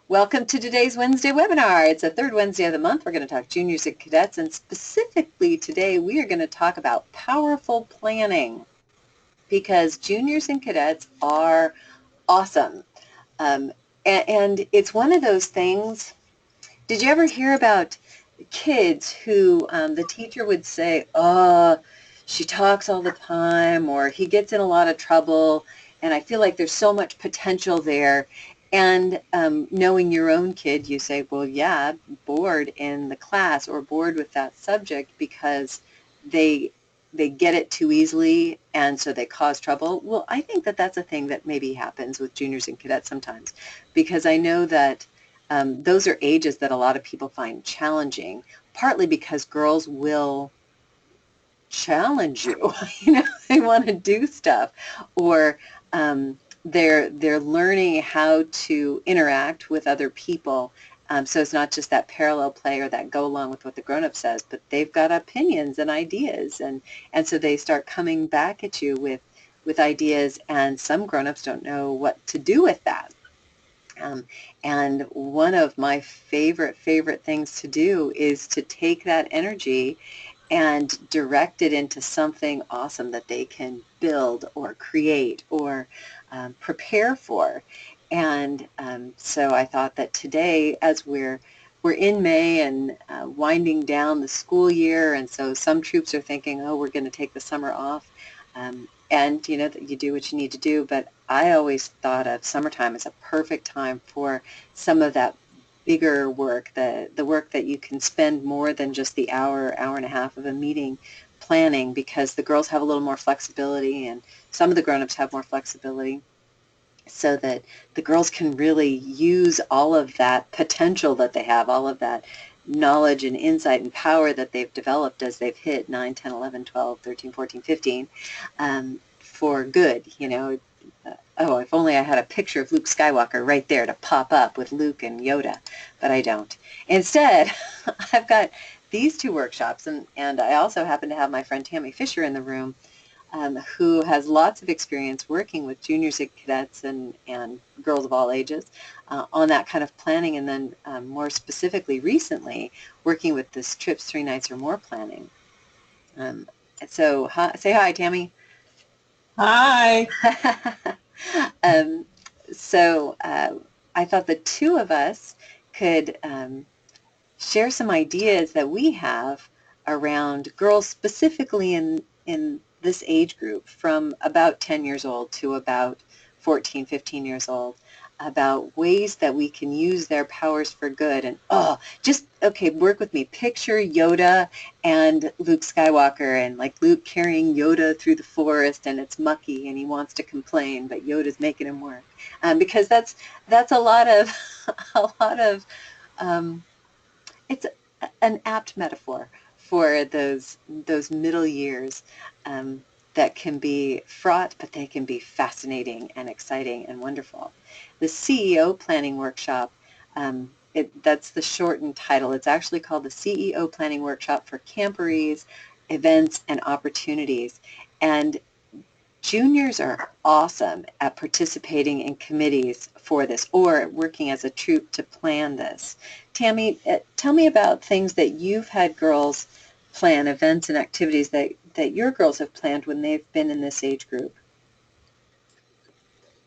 Welcome to today's Wednesday webinar. It's the third Wednesday of the month. We're going to talk juniors and cadets, and specifically today we are going to talk about powerful planning because juniors and cadets are awesome. And it's one of those things. Did you ever hear about kids who the teacher would say, oh, she talks all the time, or he gets in a lot of trouble, and I feel like there's so much potential there. And knowing your own kid, you say, well, yeah, bored in the class or bored with that subject because they get it too easily and so they cause trouble. Well, I think that that's a thing that maybe happens with juniors and cadets sometimes, because I know that those are ages that a lot of people find challenging, partly because girls will challenge you. They want to do stuff, or they're learning how to interact with other people. So it's not just that parallel play or that go along with what the grown-up says, but they've got opinions and ideas, and so they start coming back at you with ideas, and some grown-ups don't know what to do with that. And one of my favorite things to do is to take that energy and direct it into something awesome that they can build or create or prepare for. And so I thought that today, as we're in May and winding down the school year, and so some troops are thinking, oh, we're going to take the summer off. And you know that you do what you need to do, but I always thought of summertime as a perfect time for some of that bigger work, the work that you can spend more than just the hour and a half of a meeting planning, because the girls have a little more flexibility and some of the grown-ups have more flexibility, so that the girls can really use all of that potential that they have, all of that knowledge and insight and power that they've developed as they've hit 9, 10, 11, 12, 13, 14, 15 for good. Oh, if only I had a picture of Luke Skywalker right there to pop up with Luke and Yoda, but I don't. Instead, I've got these two workshops, and I also happen to have my friend Tammy Fisher in the room, who has lots of experience working with juniors and cadets and girls of all ages on that kind of planning, and then more specifically recently working with this TRIPS 3 nights or more planning. So say hi, Tammy. Hi. So I thought the two of us could share some ideas that we have around girls specifically in this age group from about 10 years old to about 14, 15 years old, about ways that we can use their powers for good. And okay, work with me. Picture Yoda and Luke Skywalker, and like Luke carrying Yoda through the forest, and it's mucky and he wants to complain, but Yoda's making him work. Because that's a lot of it's an apt metaphor for those middle years that can be fraught, but they can be fascinating and exciting and wonderful. The CEO Planning Workshop, that's the shortened title. It's actually called the CEO Planning Workshop for Camporees, Events, and Opportunities. And juniors are awesome at participating in committees for this or working as a troop to plan this. Tammy, tell me about things that you've had girls plan, events and activities that your girls have planned when they've been in this age group.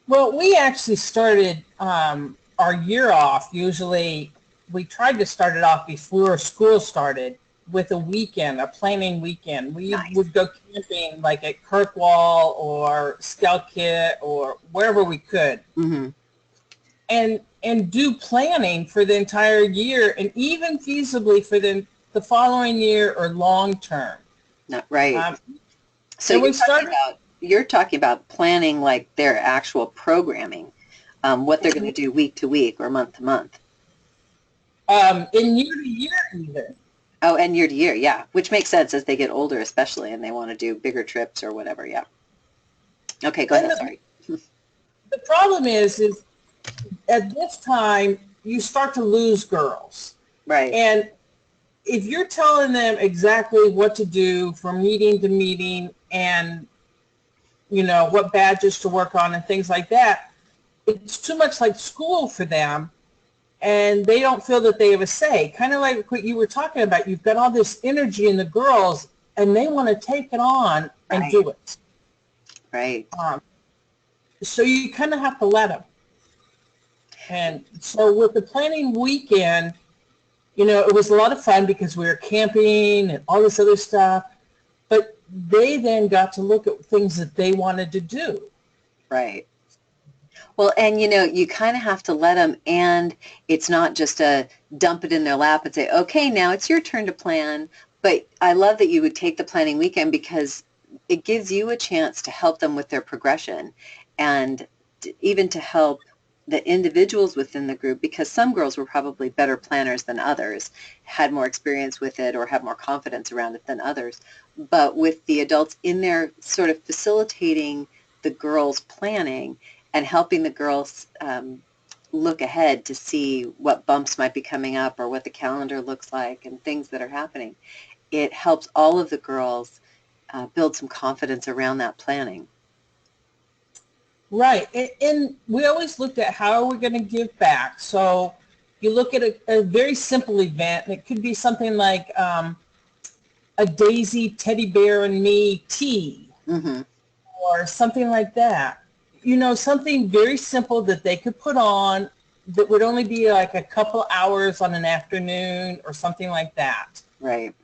Well, we actually started our year off. Usually we tried to start it off before school started with a weekend, a planning weekend. We would go camping like at Kirkwall or Scout Kit or wherever we could. Mm-hmm. And do planning for the entire year, and even feasibly for the following year or long term. Not right. So you're talking about planning like their actual programming, what they're going to do week to week or month to month. In year to year even. Oh, and year to year, yeah, which makes sense as they get older, especially, and they want to do bigger trips or whatever, yeah. Okay, go ahead, sorry. The problem is at this time, you start to lose girls. Right. And if you're telling them exactly what to do from meeting to meeting and, what badges to work on and things like that, it's too much like school for them. and they don't feel that they have a say. Kind of like what you were talking about. You've got all this energy in the girls, and they want to take it on and Right. do it. Right. So you kind of have to let them. And so with the planning weekend, you know, it was a lot of fun because we were camping and all this other stuff. But they then got to look at things that they wanted to do. Right. Well, and you know, you kind of have to let them, and it's not just a dump it in their lap and say, okay, now it's your turn to plan. But I love that you would take the planning weekend because it gives you a chance to help them with their progression and even to help the individuals within the group, because some girls were probably better planners than others, had more experience with it or have more confidence around it than others. But with the adults in there sort of facilitating the girls' planning and helping the girls look ahead to see what bumps might be coming up or what the calendar looks like and things that are happening, it helps all of the girls build some confidence around that planning. Right. And we always looked at how are we going to give back. So you look at a very simple event, and it could be something like a Daisy Teddy Bear and Me tea, Mm-hmm. or something like that. You know, something very simple that they could put on that would only be like a couple hours on an afternoon or something like that. Right.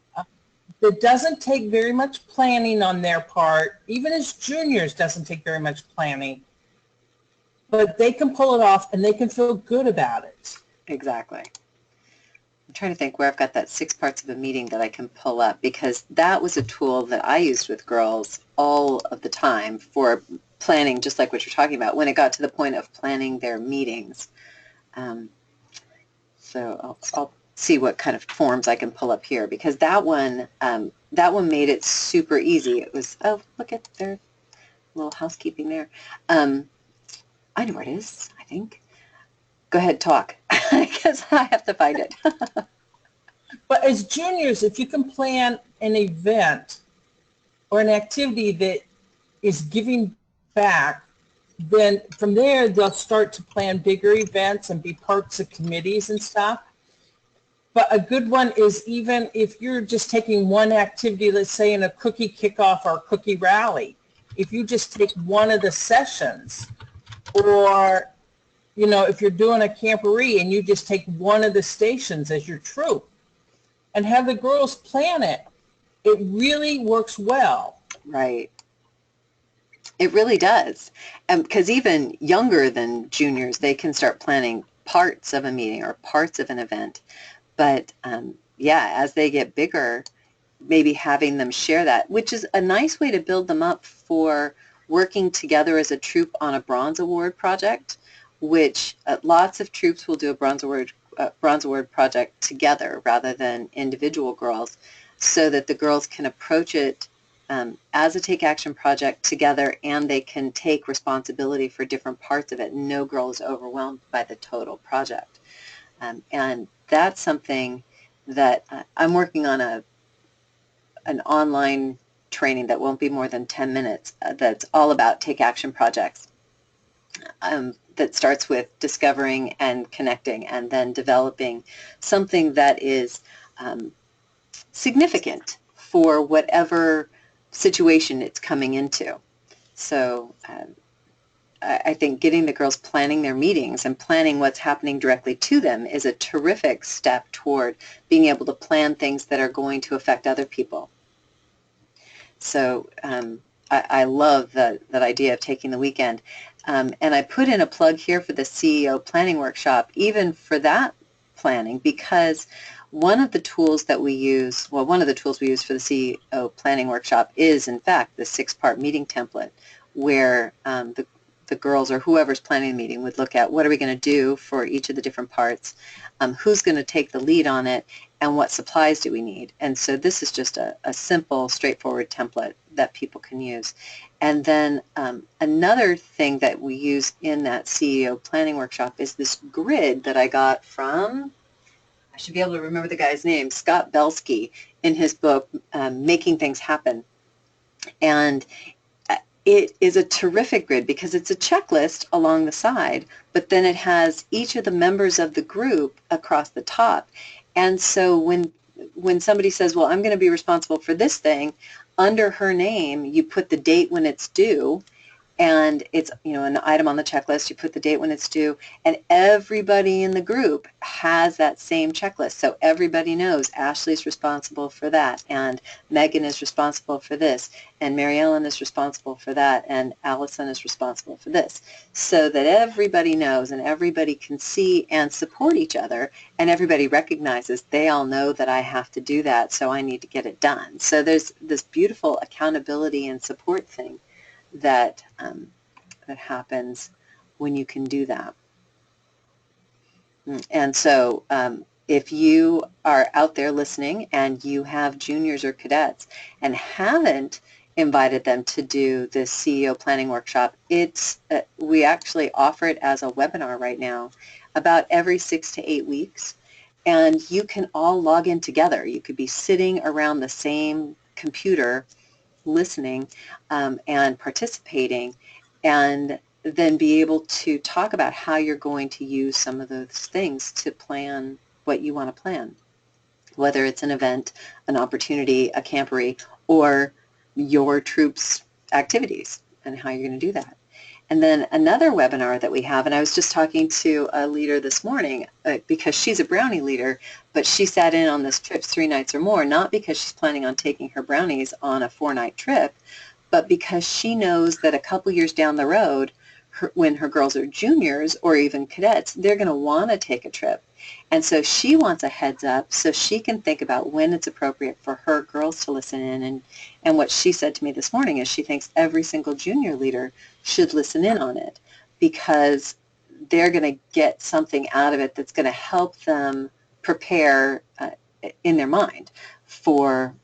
That doesn't take very much planning on their part. Even as juniors, doesn't take very much planning. But they can pull it off and they can feel good about it. Exactly. I'm trying to think where I've got that 6 parts of a meeting that I can pull up, because that was a tool that I used with girls all of the time for planning, just like what you're talking about, when it got to the point of planning their meetings. So I'll see what kind of forms I can pull up here, because that one made it super easy. It was, oh, look at their little housekeeping there. I know where it is, I think. Go ahead, talk. I guess I have to find it. But as juniors, if you can plan an event or an activity that is giving back, then from there they'll start to plan bigger events and be parts of committees and stuff. But a good one is, even if you're just taking one activity, let's say in a cookie kickoff or cookie rally, if you just take one of the sessions, or, you know, if you're doing a camporee and you just take one of the stations as your troop and have the girls plan it, it really works well. Right. It really does. Because even younger than juniors, they can start planning parts of a meeting or parts of an event. But yeah, as they get bigger, maybe having them share that, which is a nice way to build them up for working together as a troop on a Bronze Award project, which lots of troops will do a Bronze Award project together rather than individual girls, so that the girls can approach it as a Take Action project together, and they can take responsibility for different parts of it. No girl is overwhelmed by the total project. And that's something that I'm working on an online training that won't be more than 10 minutes that's all about Take Action projects, that starts with discovering and connecting and then developing something that is significant for whatever situation it's coming into. So I think getting the girls planning their meetings and planning what's happening directly to them is a terrific step toward being able to plan things that are going to affect other people. So I love that idea of taking the weekend. And I put in a plug here for the CEO planning workshop, even for that planning, because one of the tools we use for the CEO planning workshop is, in fact, the 6-part meeting template, where the girls or whoever's planning the meeting would look at what are we going to do for each of the different parts, who's going to take the lead on it, and what supplies do we need. And so this is just a simple, straightforward template that people can use. And then another thing that we use in that CEO planning workshop is this grid that I got from, I should be able to remember the guy's name, Scott Belsky, in his book, Making Things Happen. And it is a terrific grid because it's a checklist along the side, but then it has each of the members of the group across the top. And so when somebody says, well, I'm going to be responsible for this thing, under her name, you put the date when it's due, and it's, an item on the checklist. You put the date when it's due, and everybody in the group has that same checklist. So everybody knows Ashley's responsible for that, and Megan is responsible for this, and Mary Ellen is responsible for that, and Allison is responsible for this, so that everybody knows and everybody can see and support each other, and everybody recognizes they all know that I have to do that, so I need to get it done. So there's this beautiful accountability and support thing that that happens when you can do that. And so if you are out there listening and you have juniors or cadets and haven't invited them to do this CEO planning workshop, we actually offer it as a webinar right now about every 6 to 8 weeks, and you can all log in together. You could be sitting around the same computer listening and participating, and then be able to talk about how you're going to use some of those things to plan what you want to plan, whether it's an event, an opportunity, a camporee, or your troops' activities and how you're going to do that. And then another webinar that we have, and I was just talking to a leader this morning because she's a brownie leader, but she sat in on this Trips 3 Nights or More, not because she's planning on taking her brownies on a 4-night trip, but because she knows that a couple years down the road, when her girls are juniors or even cadets, they're going to want to take a trip. And so she wants a heads up so she can think about when it's appropriate for her girls to listen in. And what she said to me this morning is she thinks every single junior leader should listen in on it, because they're going to get something out of it that's going to help them prepare in their mind for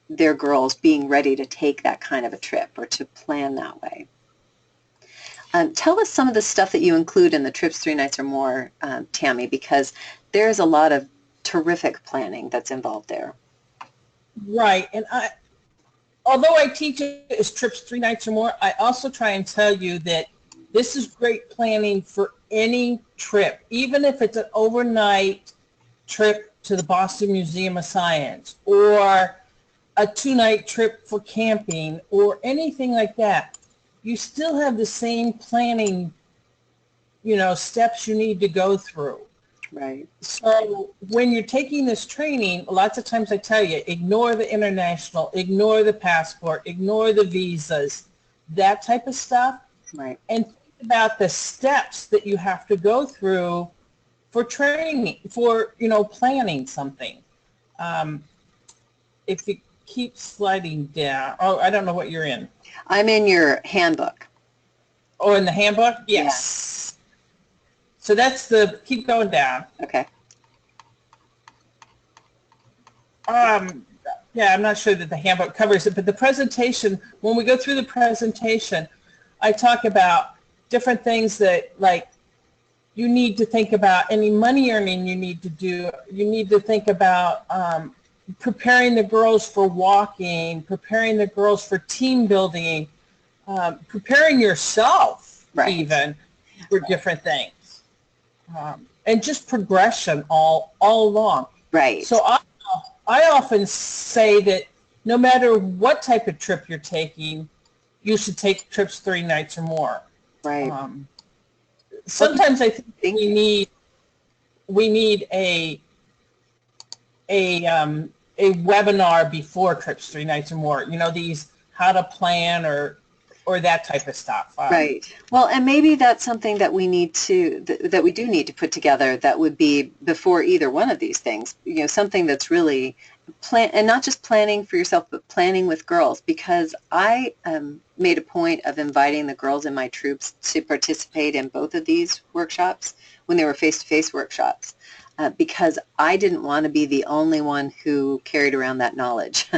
their girls being ready to take that kind of a trip or to plan that way. Tell us some of the stuff that you include in the Trips 3 Nights or More, Tammy, because there's a lot of terrific planning that's involved there. Right. And although I teach it as Trips 3 Nights or More, I also try and tell you that this is great planning for any trip, even if it's an overnight trip to the Boston Museum of Science or a 2-night trip for camping or anything like that. You still have the same planning, steps you need to go through. Right. So when you're taking this training, lots of times I tell you, ignore the international, ignore the passport, ignore the visas, that type of stuff. Right. And think about the steps that you have to go through for training, for, planning something. If you keep sliding down, I don't know what you're in. I'm in your handbook. Oh, in the handbook? Yes. Yeah. So that's keep going down. Okay. Yeah, I'm not sure that the handbook covers it, but the presentation, when we go through the presentation, I talk about different things that, like, you need to think about any money earning you need to do. You need to think about preparing the girls for walking, preparing the girls for team building, preparing yourself even for different things, and just progression all along. Right. So I often say that no matter what type of trip you're taking, you should take Trips 3 Nights or More. Right. Sometimes I think we need a webinar before Trips 3 Nights or More. These how to plan or that type of stuff. Right. Well, and maybe that's something that we need to that we do need to put together. That would be before either one of these things. Something that's really and not just planning for yourself, but planning with girls. Because I made a point of inviting the girls in my troops to participate in both of these workshops when they were face-to-face workshops. Because I didn't want to be the only one who carried around that knowledge.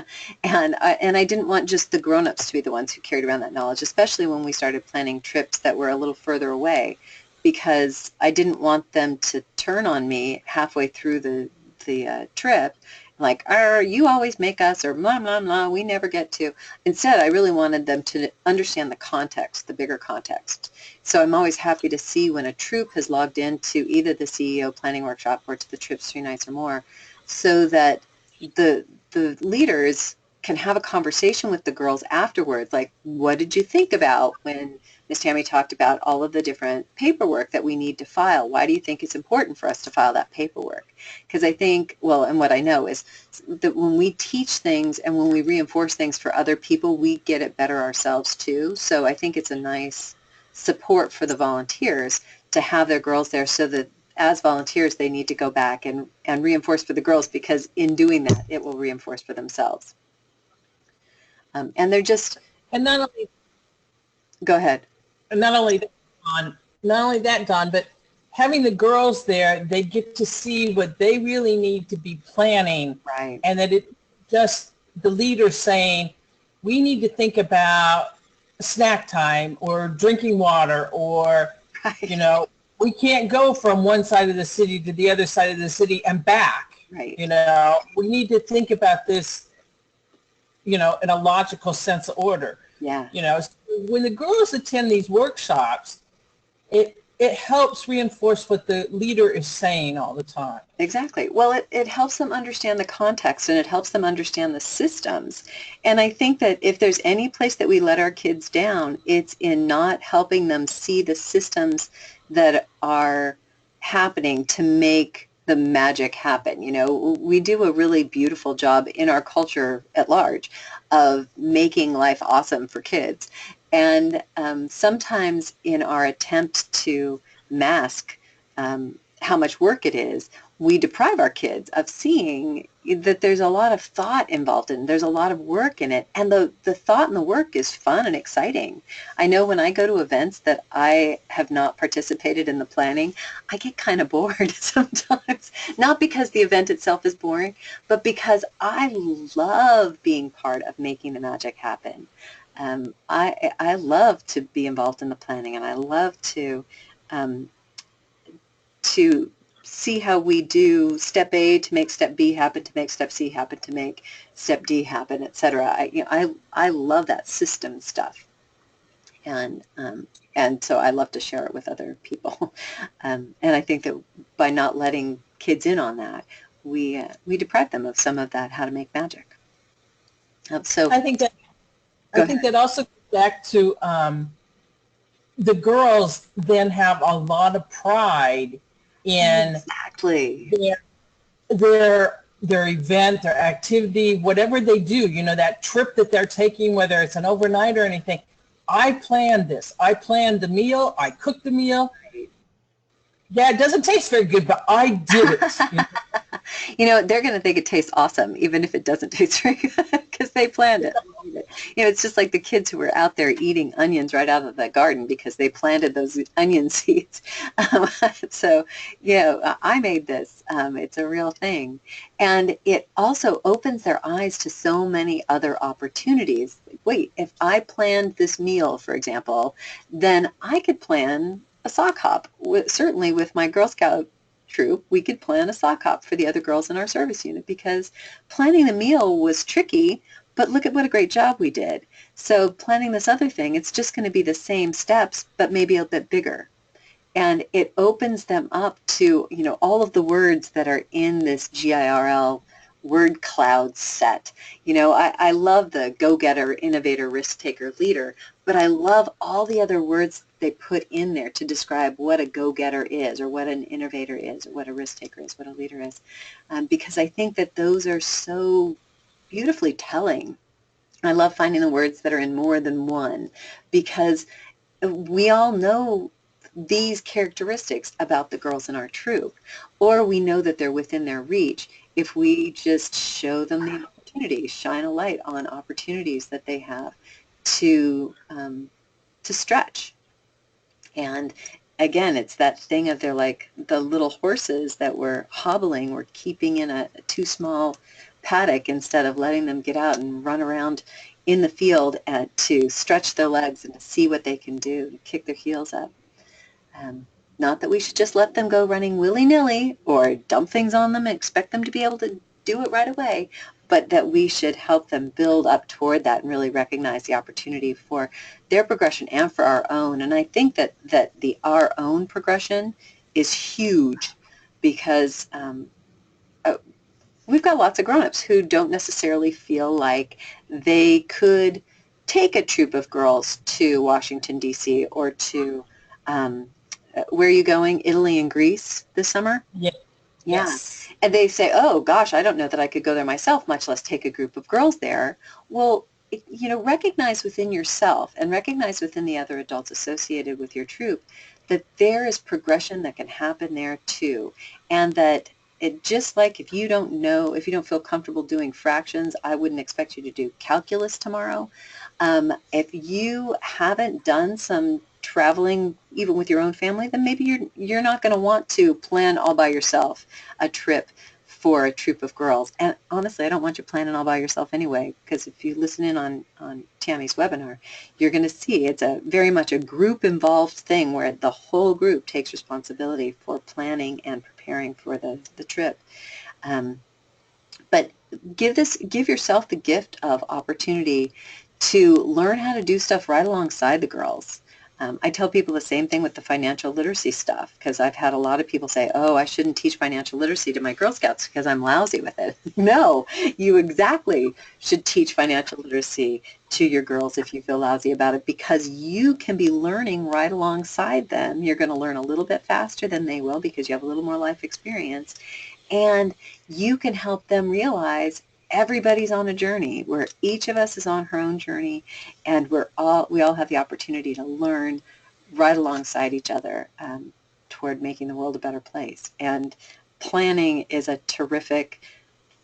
and I didn't want just the grown-ups to be the ones who carried around that knowledge, especially when we started planning trips that were a little further away, because I didn't want them to turn on me halfway through the trip like, you always make us, or blah, blah, blah, we never get to. Instead, I really wanted them to understand the context, the bigger context. So I'm always happy to see when a troop has logged into either the CEO planning workshop or to the trips 3 nights or more, so that the leaders can have a conversation with the girls afterwards, like, what did you think about when Ms. Tammy talked about all of the different paperwork that we need to file? Why do you think it's important for us to file that paperwork? Because I think, well, and what I know is that when we teach things and when we reinforce things for other people, we get it better ourselves too. So I think it's a nice support for the volunteers to have their girls there, so that as volunteers they need to go back and reinforce for the girls, because in doing that it will reinforce for themselves. And they're just, And not only go ahead. not only that, not only that, Don, but having the girls there, they get to see what they really need to be planning, Right. and that it just the leader saying, we need to think about snack time or drinking water, or Right. you know, we can't go from one side of the city to the other side of the city and back. Right. You know, we need to think about this, you know, in a logical sense of order. Yeah. You know, when the girls attend these workshops, it helps reinforce what the leader is saying all the time. Exactly. Well, it helps them understand the context, and it helps them understand the systems. And I think that if there's any place that we let our kids down, it's in not helping them see the systems that are happening to make the magic happen. You know, we do a really beautiful job in our culture at large of making life awesome for kids. And sometimes in our attempt to mask how much work it is, we deprive our kids of seeing that there's a lot of thought involved in it. There's a lot of work in it. And the thought and the work is fun and exciting. I know when I go to events that I have not participated in the planning, I get kind of bored sometimes. Not because the event itself is boring, but because I love being part of making the magic happen. I love to be involved in the planning, and I love um, to see how we do step A to make step B happen, to make step C happen, to make step D happen, etc. I love that system stuff, and so I love to share it with other people. And I think that by not letting kids in on that, we deprive them of some of that how to make magic. So I think that go I think ahead. that also goes back to the girls then have a lot of pride in Exactly. their event, their activity, whatever they do, you know, that trip that they're taking, whether it's an overnight or anything. I planned this. I planned the meal. I cooked the meal. Yeah, it doesn't taste very good, but I did it. You know? You know, they're going to think it tastes awesome, even if it doesn't taste very good, because they planned it. You know, it's just like the kids who were out there eating onions right out of the garden because they planted those onion seeds. So, yeah, I made this. It's a real thing. And it also opens their eyes to so many other opportunities. Wait, if I planned this meal, for example, then I could plan a sock hop. Certainly with my Girl Scout troop, we could plan a sock hop for the other girls in our service unit, because planning the meal was tricky, but look at what a great job we did. So planning this other thing, it's just going to be the same steps, but maybe a bit bigger. And it opens them up to, you know, all of the words that are in this GIRL word cloud set. You know, I love the go-getter, innovator, risk-taker, leader, but I love all the other words they put in there to describe what a go-getter is, or what an innovator is, or what a risk-taker is, what a leader is, because I think that those are so beautifully telling. I love finding the words that are in more than one, because we all know these characteristics about the girls in our troop, or we know that they're within their reach if we just show them the opportunities, shine a light on opportunities that they have to stretch. And again, it's that thing of they're like the little horses that were hobbling, we're keeping in a too small paddock instead of letting them get out and run around in the field and to stretch their legs and to see what they can do, to kick their heels up. Not that we should just let them go running willy-nilly or dump things on them and expect them to be able to do it right away, but that we should help them build up toward that and really recognize the opportunity for their progression and for our own. And I think that the our own progression is huge because uh, we've got lots of grown-ups who don't necessarily feel like they could take a troop of girls to Washington, D.C. or to, where are you going, Italy and Greece this summer? Yeah. Yeah. Yes. And they say, oh, gosh, I don't know that I could go there myself, much less take a group of girls there. Well, recognize within yourself and recognize within the other adults associated with your troop that there is progression that can happen there too. And that it just like if you don't feel comfortable doing fractions, I wouldn't expect you to do calculus tomorrow. If you haven't done some traveling even with your own family, then maybe you're not going to want to plan all by yourself a trip for a troop of girls. And honestly, I don't want you planning all by yourself anyway, because if you listen in on Tammy's webinar, you're going to see it's a very much a group involved thing where the whole group takes responsibility for planning and preparing for the trip. But give yourself the gift of opportunity to learn how to do stuff right alongside the girls. I tell people the same thing with the financial literacy stuff, because I've had a lot of people say, oh, I shouldn't teach financial literacy to my Girl Scouts because I'm lousy with it. No, you exactly should teach financial literacy to your girls if you feel lousy about it, because you can be learning right alongside them. You're going to learn a little bit faster than they will because you have a little more life experience. And you can help them realize everybody's on a journey where each of us is on her own journey, and we all have the opportunity to learn right alongside each other toward making the world a better place. And planning is a terrific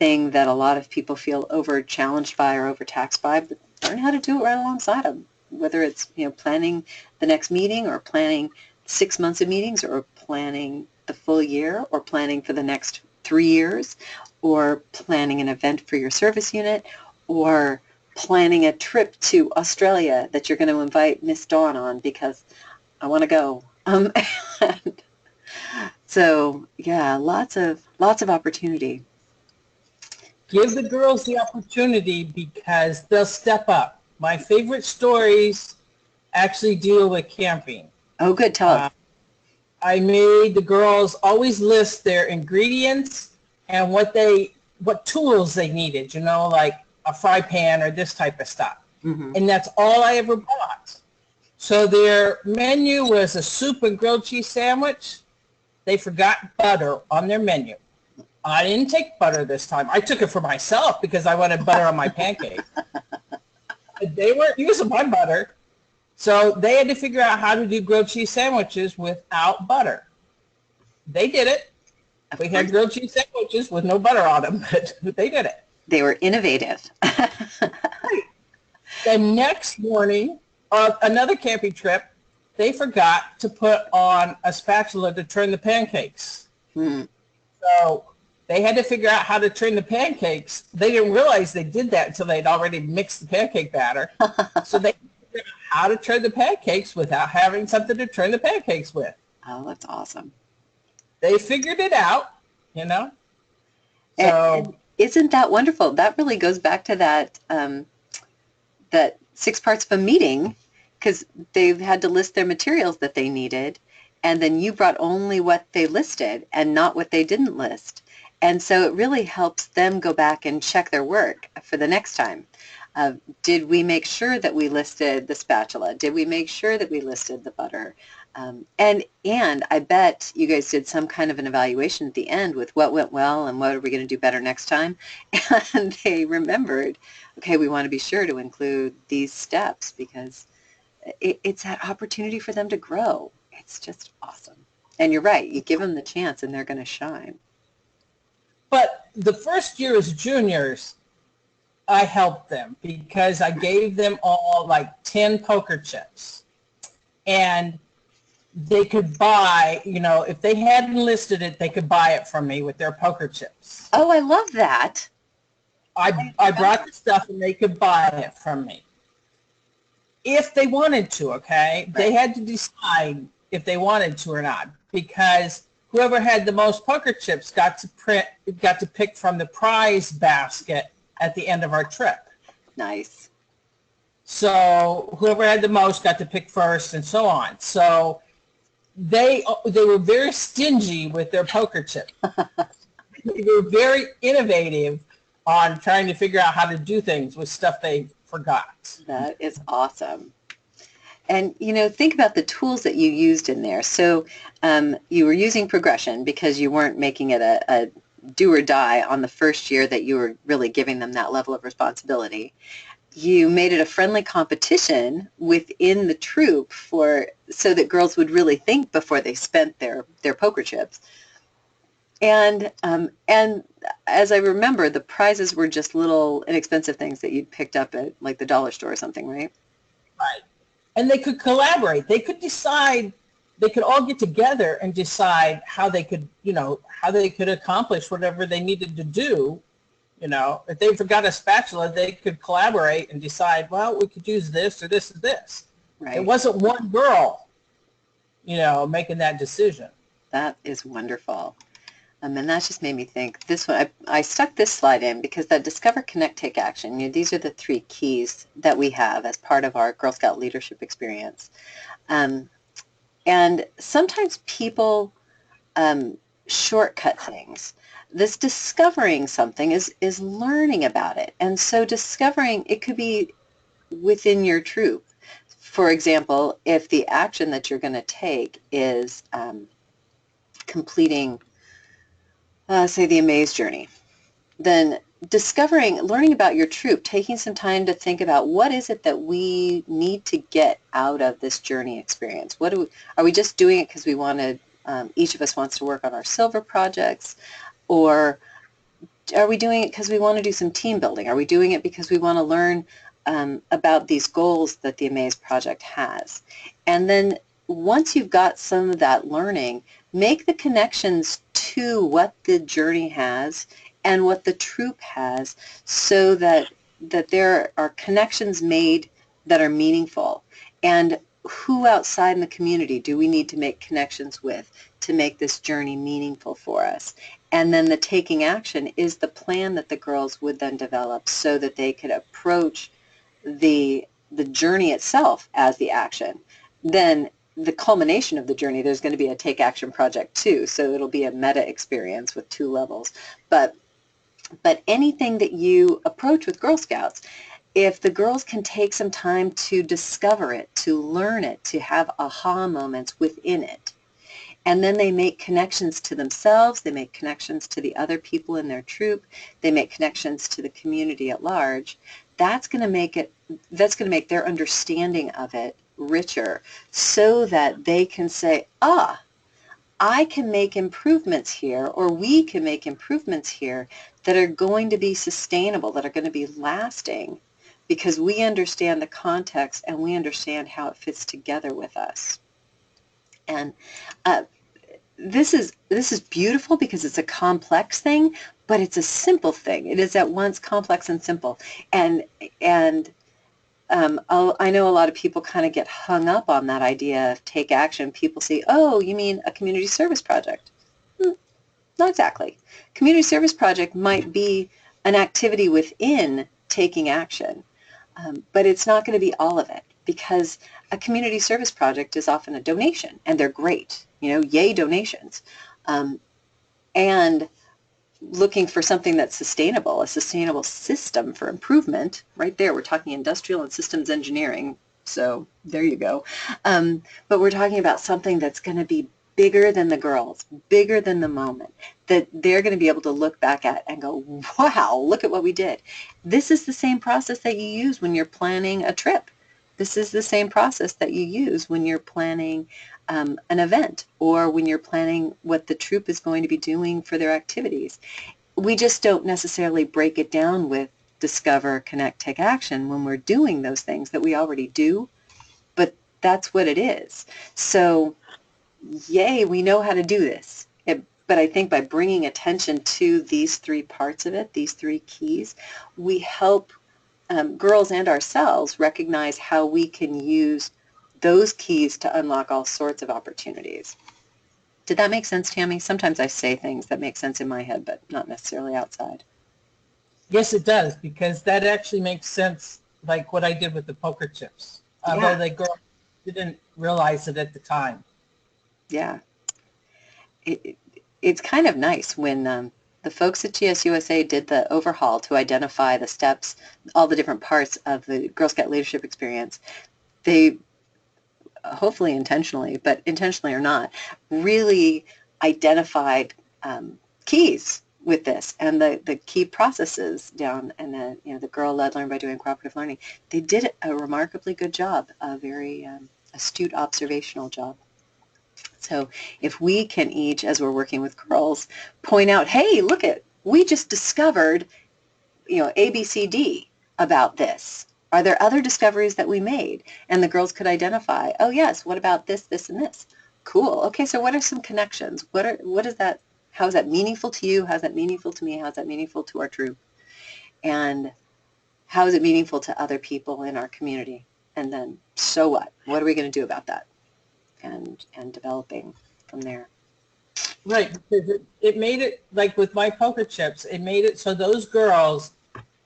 thing that a lot of people feel over challenged by or overtaxed by, but learn how to do it right alongside them, whether it's planning the next meeting or planning 6 months of meetings or planning the full year or planning for the next 3 years or planning an event for your service unit or planning a trip to Australia that you're going to invite Miss Dawn on because I want to go. So yeah, lots of opportunity. Give the girls the opportunity because they'll step up. My favorite stories actually deal with camping. Oh, good. Tell us. I made the girls always list their ingredients and what tools they needed, like a fry pan or this type of stuff. Mm-hmm. And that's all I ever bought. So their menu was a soup and grilled cheese sandwich. They forgot butter on their menu. I didn't take butter this time. I took it for myself because I wanted butter on my pancakes. But they weren't using my butter. So they had to figure out how to do grilled cheese sandwiches without butter. They did it. We had grilled cheese sandwiches with no butter on them, but they did it. They were innovative. The next morning, another camping trip, they forgot to put on a spatula to turn the pancakes. Mm. So they had to figure out how to turn the pancakes. They didn't realize they did that until they'd already mixed the pancake batter. So they figured out how to turn the pancakes without having something to turn the pancakes with. Oh, that's awesome. They figured it out, So and isn't that wonderful? That really goes back to that 6 parts of a meeting, because they've had to list their materials that they needed, and then you brought only what they listed and not what they didn't list. And so it really helps them go back and check their work for the next time. Did we make sure that we listed the spatula? Did we make sure that we listed the butter? And I bet you guys did some kind of an evaluation at the end with what went well and what are we going to do better next time. And they remembered, okay, we want to be sure to include these steps because it's that opportunity for them to grow. It's just awesome. And you're right. You give them the chance and they're going to shine. But the first year as juniors, I helped them because I gave them all like 10 poker chips. And they could buy, if they hadn't listed it, they could buy it from me with their poker chips. Oh, I love that. I brought the stuff and they could buy it from me. If they wanted to, okay? Right. They had to decide if they wanted to or not because whoever had the most poker chips got to pick from the prize basket at the end of our trip. Nice. So whoever had the most got to pick first, and so on. So they were very stingy with their poker chips. They were very innovative on trying to figure out how to do things with stuff they forgot. That is awesome. And, you know, think about the tools that you used in there. So you were using progression because you weren't making it a do or die on the first year that you were really giving them that level of responsibility. You made it a friendly competition within the troop so that girls would really think before they spent their poker chips. And as I remember, the prizes were just little inexpensive things that you'd picked up at like the dollar store or something, right? Right. And they could collaborate. They could decide, they could all get together and decide how they could, how they could accomplish whatever they needed to do. If they forgot a spatula, they could collaborate and decide, well, we could use this or this or this. Right. It wasn't one girl, making that decision. That is wonderful. And that just made me think, this one, I stuck this slide in because that Discover, Connect, Take Action, these are the 3 keys that we have as part of our Girl Scout leadership experience. And sometimes people shortcut things. This discovering something is learning about it. And so discovering, it could be within your troop. For example, if the action that you're going to take is completing say the Amaze Journey, then learning about your troop, taking some time to think about what is it that we need to get out of this journey experience. Are we just doing it because we want to, each of us wants to work on our silver projects, or are we doing it because we want to do some team building? Are we doing it because we want to learn about these goals that the Amaze project has? And then once you've got some of that learning, make the connections to what the journey has and what the troop has, so that there are connections made that are meaningful. And who outside in the community do we need to make connections with to make this journey meaningful for us? And then the taking action is the plan that the girls would then develop so that they could approach the journey itself as the action. Then the culmination of the journey, there's going to be a take action project too, so it'll be a meta experience with 2 levels. But anything that you approach with Girl Scouts, if the girls can take some time to discover it, to learn it, to have aha moments within it, and then they make connections to themselves, they make connections to the other people in their troop, they make connections to the community at large, that's going to make their understanding of it richer, so that they can say, I can make improvements here, or we can make improvements here that are going to be sustainable, that are going to be lasting, because we understand the context and we understand how it fits together with us. And this is beautiful because it's a complex thing, but it's a simple thing. It is at once complex and simple. And I know a lot of people kind of get hung up on that idea of take action. People say, oh, you mean a community service project? Not exactly. Community service project might be an activity within taking action, but it's not going to be all of it, because a community service project is often a donation, and they're great, yay donations. And looking for something that's sustainable, a sustainable system for improvement. Right there, we're talking industrial and systems engineering, so there you go. But we're talking about something that's going to be bigger than the girls, bigger than the moment, that they're going to be able to look back at and go, wow, look at what we did. This is the same process that you use when you're planning a trip. This is the same process that you use when you're planning an event, or when you're planning what the troop is going to be doing for their activities. We just don't necessarily break it down with discover, connect, take action when we're doing those things that we already do, but that's what it is. So yay, we know how to do this. But I think by bringing attention to these 3 parts of it, these 3 keys, we help girls and ourselves recognize how we can use those keys to unlock all sorts of opportunities. Did that make sense, Tammy? Sometimes I say things that make sense in my head, but not necessarily outside. Yes, it does, because that actually makes sense, like what I did with the poker chips. Although the girl didn't realize it at the time. Yeah. It's kind of nice when the folks at GSUSA did the overhaul to identify the steps, all the different parts of the Girl Scout leadership experience. They, hopefully intentionally, but intentionally or not, really identified keys with this and the key processes down, and the girl-led learn by doing cooperative learning. They did a remarkably good job, a very astute observational job. So if we can each, as we're working with girls, point out, hey, look we just discovered, A, B, C, D about this. Are there other discoveries that we made? And the girls could identify, oh yes, what about this, this, and this? Cool. Okay, so what are some connections? What is that? How is that meaningful to you? How is that meaningful to me? How is that meaningful to our troop? And how is it meaningful to other people in our community? And then, so what? What are we going to do about that? And developing from there. Right, because it made it, like with my poker chips, it made it so those girls,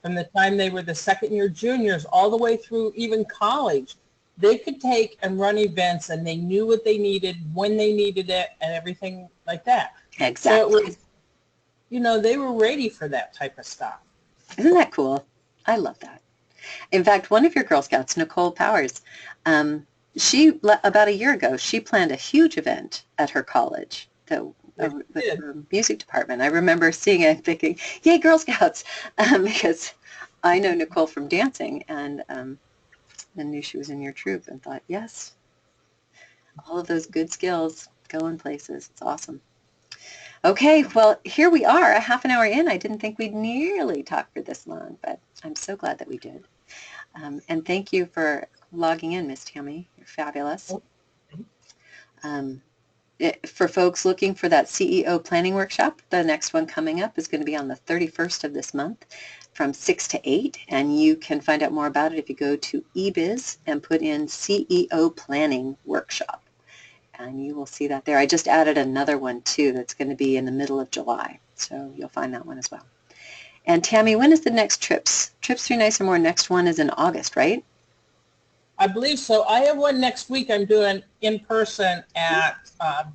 from the time they were the second-year juniors all the way through even college, they could take and run events, and they knew what they needed, when they needed it, and everything like that. Exactly. So it was, they were ready for that type of stuff. Isn't that cool? I love that. In fact, one of your Girl Scouts, Nicole Powers, she, about a year ago, she planned a huge event at her college with her music department. I remember seeing it and thinking, yay, Girl Scouts, because I know Nicole from dancing, and knew she was in your troop and thought, yes, all of those good skills going places. It's awesome. Okay, well, here we are, a half an hour in. I didn't think we'd nearly talk for this long, but I'm so glad that we did. And thank you for logging in, Miss Tammy. You're fabulous. For folks looking for that CEO planning workshop, the next one coming up is going to be on the 31st of this month from 6 to 8, and you can find out more about it if you go to eBiz and put in CEO planning workshop, and you will see that there. I just added another one too that's going to be in the middle of July, so you'll find that one as well. And Tammy, when is the next Trips 3 Nights or More? Next one is in August, right? I believe so. I have one next week I'm doing in person at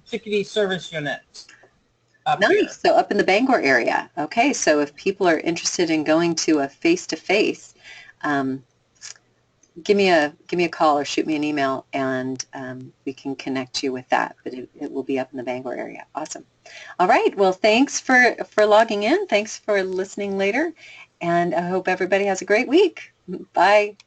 Chickadee Service Unit. Nice. Here. So up in the Bangor area. Okay, so if people are interested in going to a face-to-face, give me a call or shoot me an email, and we can connect you with that. But it will be up in the Bangor area. Awesome. All right. Well, thanks for logging in. Thanks for listening later, and I hope everybody has a great week. Bye.